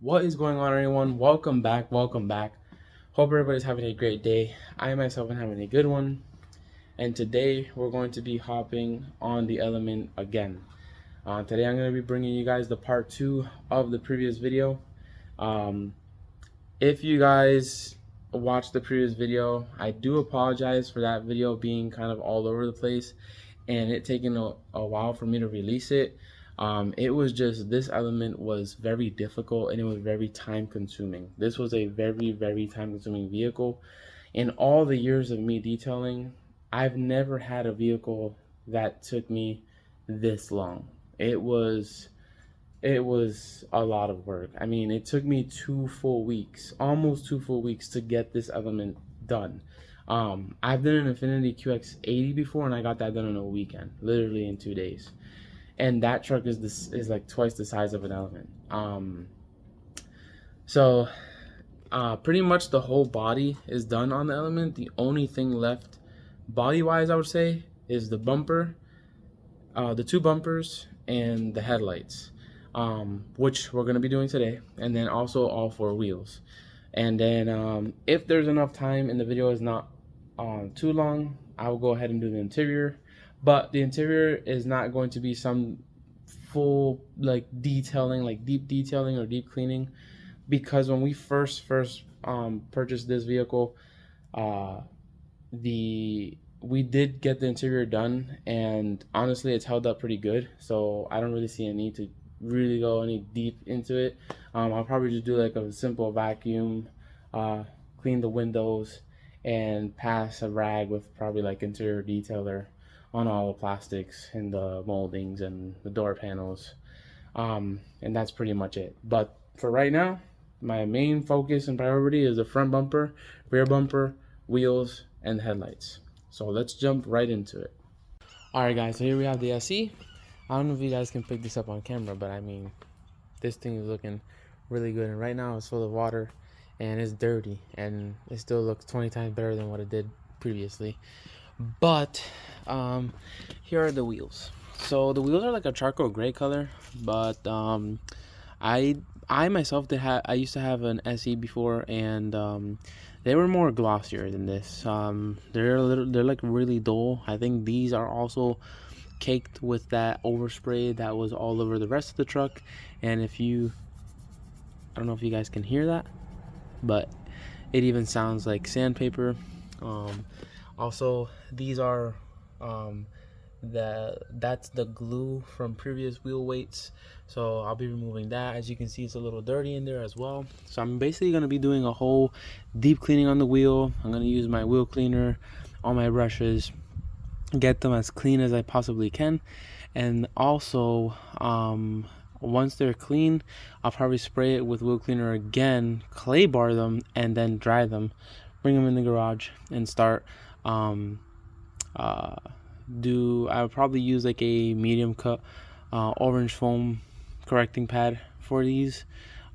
What is going on, everyone? Welcome back. Hope everybody's having a great day. I myself am having a good one, and today we're going to be hopping on the element again. Today I'm going to be bringing you guys the part 2 of the previous video. If you guys watched the previous video, I do apologize for that video being kind of all over the place and it taking a while for me to release it. It was just, this element was very difficult and it was very time consuming. This was a very time consuming vehicle. In all the years of me detailing, I've never had a vehicle that took me this long. It was a lot of work. I mean, it took me 2 full weeks, almost 2 full weeks to get this element done. I've done an Infiniti QX80 before and I got that done in a weekend, literally in 2 days. And that truck is like twice the size of an element. Pretty much the whole body is done on the element. The only thing left body wise, I would say, is the bumper, the 2 bumpers and the headlights, which we're going to be doing today, and then also all 4 wheels. And then if there's enough time and the video is not too long, I will go ahead and do the interior. But the interior is not going to be some full like detailing, like deep detailing or deep cleaning, because when we first purchased this vehicle, we did get the interior done, and honestly it's held up pretty good, so I don't really see a need to really go any deep into it. I'll probably just do like a simple vacuum, clean the windows, and pass a rag with probably like interior detailer on all the plastics and the moldings and the door panels, and that's pretty much it. But for right now, my main focus and priority is the front bumper, rear bumper, wheels, and headlights. So let's jump right into it. Alright guys, so here we have the SE. I don't know if you guys can pick this up on camera, but I mean, this thing is looking really good, and right now it's full of water and it's dirty, and it still looks 20 times better than what it did previously. But here are the wheels. So the wheels are like a charcoal gray color, but I myself I used to have an SE before, and they were more glossier than this. They're like really dull. I think these are also caked with that overspray that was all over the rest of the truck. And I don't know if you guys can hear that, but it even sounds like sandpaper. Also, these are that's the glue from previous wheel weights, so I'll be removing that. As you can see, it's a little dirty in there as well. So I'm basically going to be doing a whole deep cleaning on the wheel. I'm going to use my wheel cleaner, all my brushes, get them as clean as I possibly can. And also, once they're clean, I'll probably spray it with wheel cleaner again, clay bar them, and then dry them, bring them in the garage, and start I'll probably use like a medium cut orange foam correcting pad for these.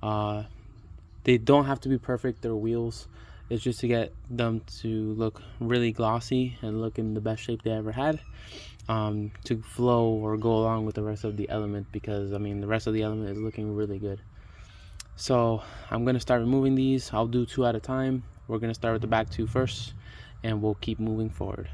They don't have to be perfect, they're wheels. It's just to get them to look really glossy and look in the best shape they ever had, to flow or go along with the rest of the element, because I mean the rest of the element is looking really good. So I'm going to start removing these. I'll do 2 at a time. We're going to start with the back 2 first, and we'll keep moving forward.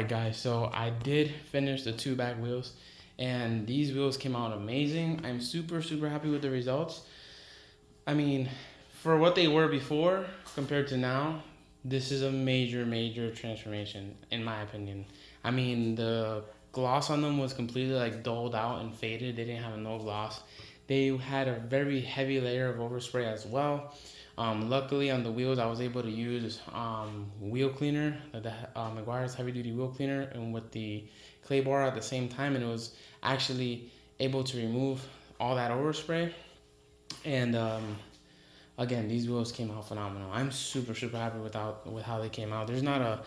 Alright guys, so I did finish the two back wheels and these wheels came out amazing. I'm super happy with the results. I mean, for what they were before compared to now, this is a major transformation in my opinion. I mean, the gloss on them was completely like dulled out and faded. They didn't have no gloss. They had a very heavy layer of overspray as well. Luckily on the wheels, I was able to use wheel cleaner, the Meguiar's heavy duty wheel cleaner, and with the clay bar at the same time, and it was actually able to remove all that overspray. And again, these wheels came out phenomenal. I'm super happy with how they came out. There's not a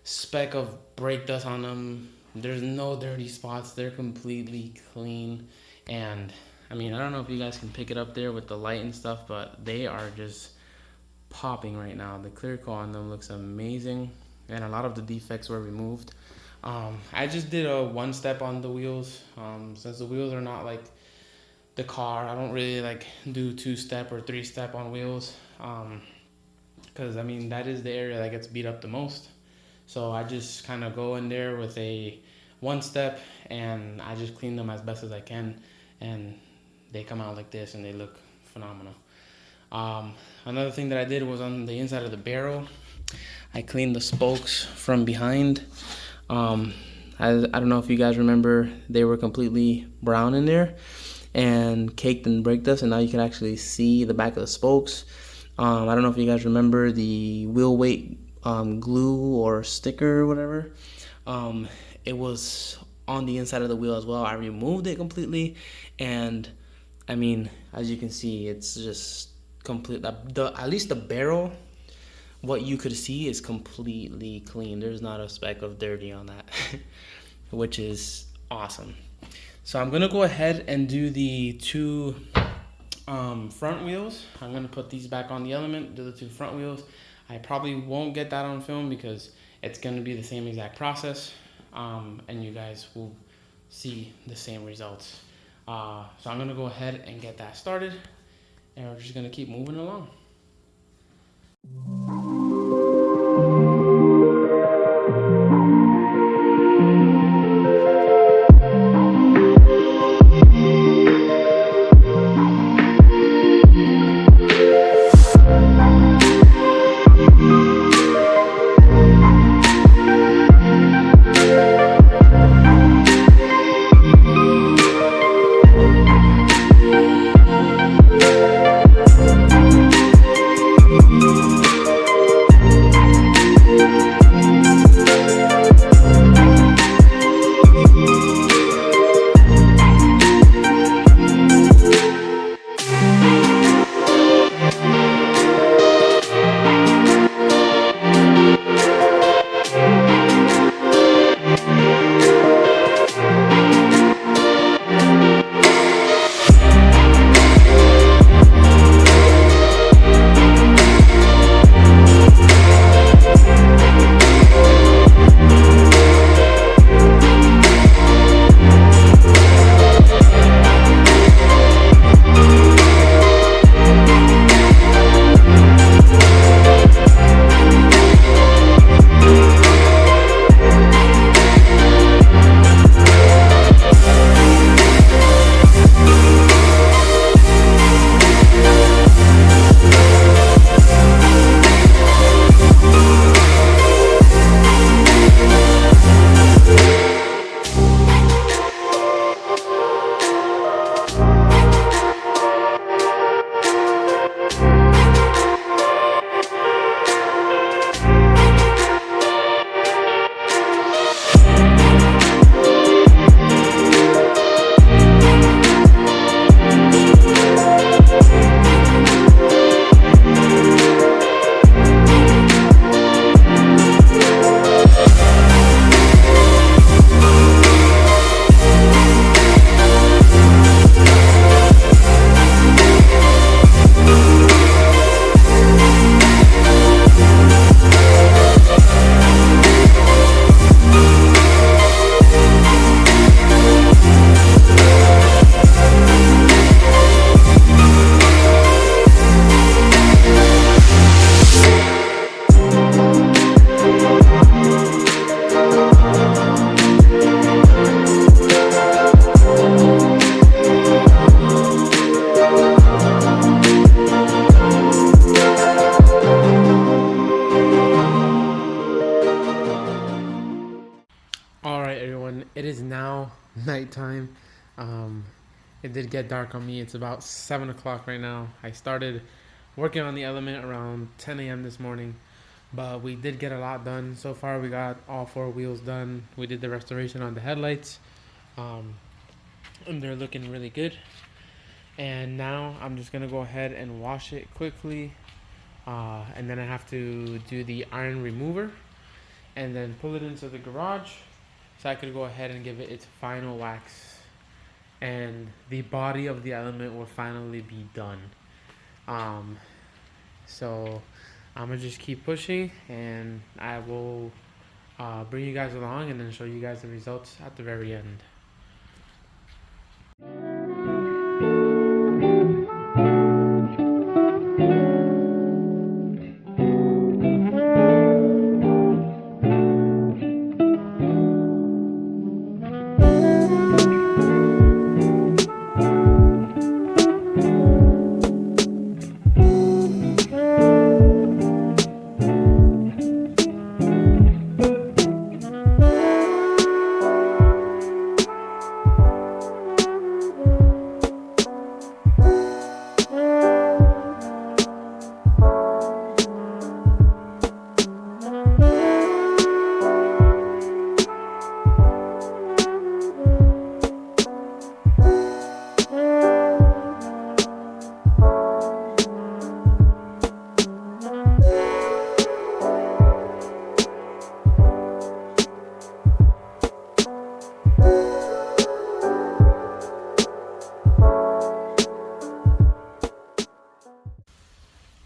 speck of brake dust on them. There's no dirty spots. They're completely clean. And I mean, I don't know if you guys can pick it up there with the light and stuff, but they are just popping right now. The clear coat on them looks amazing, and a lot of the defects were removed. I just did a one step on the wheels. Since the wheels are not like the car, I don't really like do 2-step or 3-step on wheels, because I mean that is the area that gets beat up the most. So I just kind of go in there with a 1-step, and I just clean them as best as I can, and they come out like this and they look phenomenal. Another thing that I did was on the inside of the barrel. I cleaned the spokes from behind. I don't know if you guys remember, they were completely brown in there and caked in brake dust, and now you can actually see the back of the spokes. I don't know if you guys remember the wheel weight glue or sticker or whatever. It was on the inside of the wheel as well. I removed it completely, and I mean, as you can see, it's just complete. At least the barrel, what you could see is completely clean. There's not a speck of dirty on that, which is awesome. So I'm gonna go ahead and do the 2 front wheels. I'm gonna put these back on the Element, do the 2 front wheels. I probably won't get that on film because it's gonna be the same exact process, and you guys will see the same results. So I'm gonna go ahead and get that started, and we're just gonna keep moving along. All right, everyone. It is now nighttime. It did get dark on me. It's about 7 o'clock right now. I started working on the element around 10 a.m. this morning, but we did get a lot done. So far, we got all 4 wheels done. We did the restoration on the headlights, um, and they're looking really good. And now I'm just gonna go ahead and wash it quickly, and then I have to do the iron remover and then pull it into the garage so I could go ahead and give it its final wax, and the body of the element will finally be done. Um, so I'm gonna just keep pushing, and I will bring you guys along and then show you guys the results at the very end.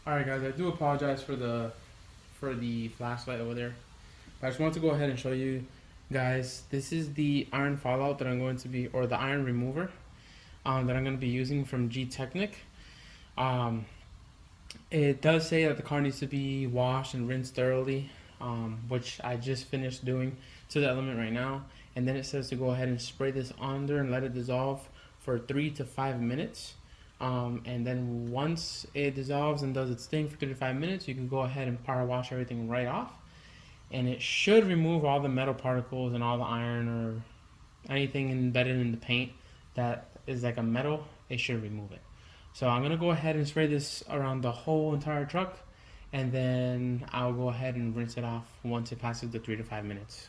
Alright guys, I do apologize for the flashlight over there. But I just want to go ahead and show you guys, this is the iron fallout that I'm going to be, or the iron remover that I'm going to be using from G-Technic. It does say that the car needs to be washed and rinsed thoroughly, which I just finished doing to the element right now. And then it says to go ahead and spray this on there and let it dissolve for 3 to 5 minutes. And then once it dissolves and does its thing for 3 to 5 minutes, you can go ahead and power wash everything right off. And it should remove all the metal particles and all the iron or anything embedded in the paint that is like a metal. It should remove it. So I'm gonna go ahead and spray this around the whole entire truck, and then I'll go ahead and rinse it off once it passes the 3 to 5 minutes.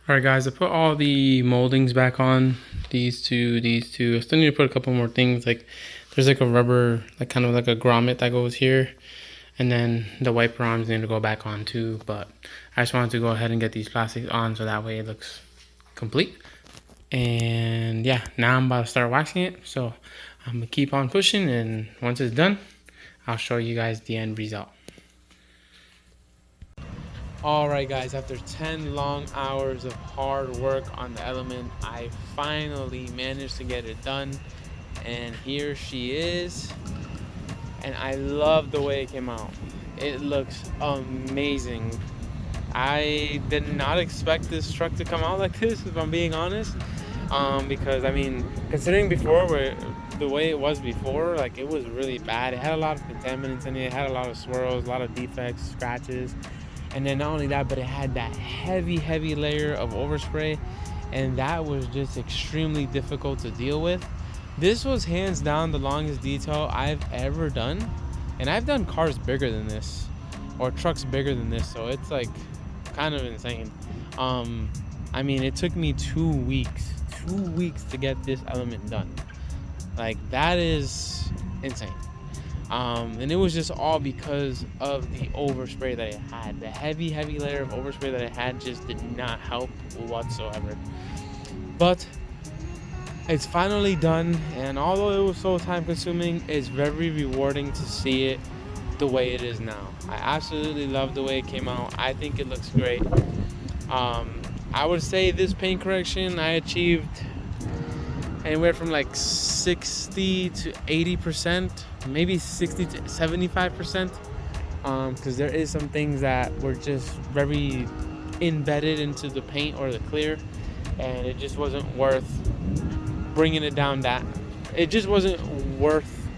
Alright guys, I put all the moldings back on, these two. I still need to put a couple more things, like there's like a rubber, like kind of like a grommet that goes here, and then the wiper arms need to go back on too, but I just wanted to go ahead and get these plastics on so that way it looks complete. And yeah, now I'm about to start waxing it, so I'm gonna keep on pushing, and once it's done, I'll show you guys the end result. Alright guys, after 10 long hours of hard work on the Element, I finally managed to get it done. And here she is. And I love the way it came out. It looks amazing. I did not expect this truck to come out like this, if I'm being honest. Because I mean, considering before the way it was before, like it was really bad. It had a lot of contaminants in it. It had a lot of swirls, a lot of defects, scratches. And then not only that, but it had that heavy layer of overspray, and that was just extremely difficult to deal with. This was hands down the longest detail I've ever done, and I've done cars bigger than this, or trucks bigger than this, so it's like kind of insane. I mean, it took me 2 weeks to get this Element done. Like, that is insane. And it was just all because of the overspray that it had. The heavy layer of overspray that it had just did not help whatsoever. But it's finally done, and although it was so time consuming, it's very rewarding to see it the way it is now. I absolutely love the way it came out. I think it looks great. I would say this paint correction I achieved anywhere from like 60 to 80%, maybe 60 to 75%, because there is some things that were just very embedded into the paint or the clear, and it just wasn't worth bringing it down. That it just wasn't worth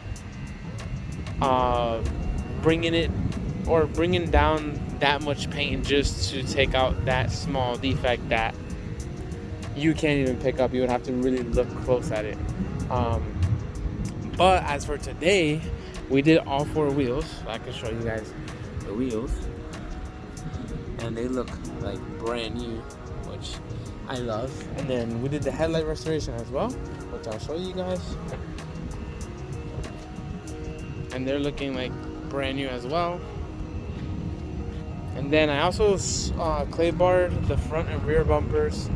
bringing down that much paint just to take out that small defect that you can't even pick up. You would have to really look close at it. But as for today, we did all 4 wheels. So I can show you guys the wheels, and they look like brand new, which I love. And then we did the headlight restoration as well, which I'll show you guys, and they're looking like brand new as well. And then I also clay barred the front and rear bumpers.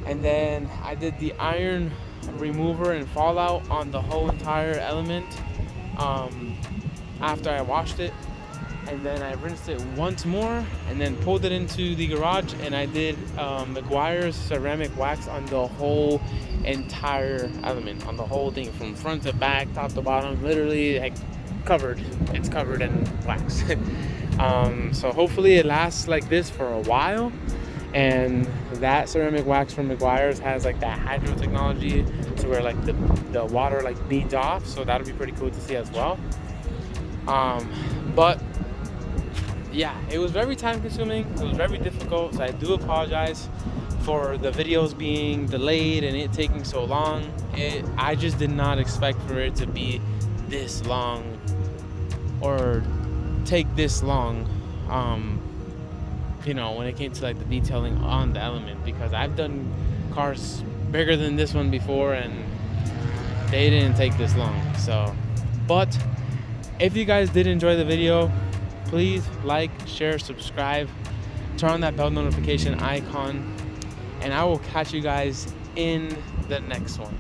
And then I did the iron remover and fallout on the whole entire Element after I washed it. And then I rinsed it once more and then pulled it into the garage, and I did Meguiar's ceramic wax on the whole entire Element, on the whole thing from front to back, top to bottom, literally like covered. It's covered in wax. So hopefully it lasts like this for a while. And that ceramic wax from Meguiar's has like that hydro technology to where like the water like beads off, so that'll be pretty cool to see as well. But yeah, it was very time consuming, it was very difficult, so I do apologize for the videos being delayed and it taking so long. I just did not expect for it to be this long or take this long, you know, when it came to like the detailing on the Element, because I've done cars bigger than this one before and they didn't take this long. So, but if you guys did enjoy the video, please like, share, subscribe, turn on that bell notification icon, and I will catch you guys in the next one.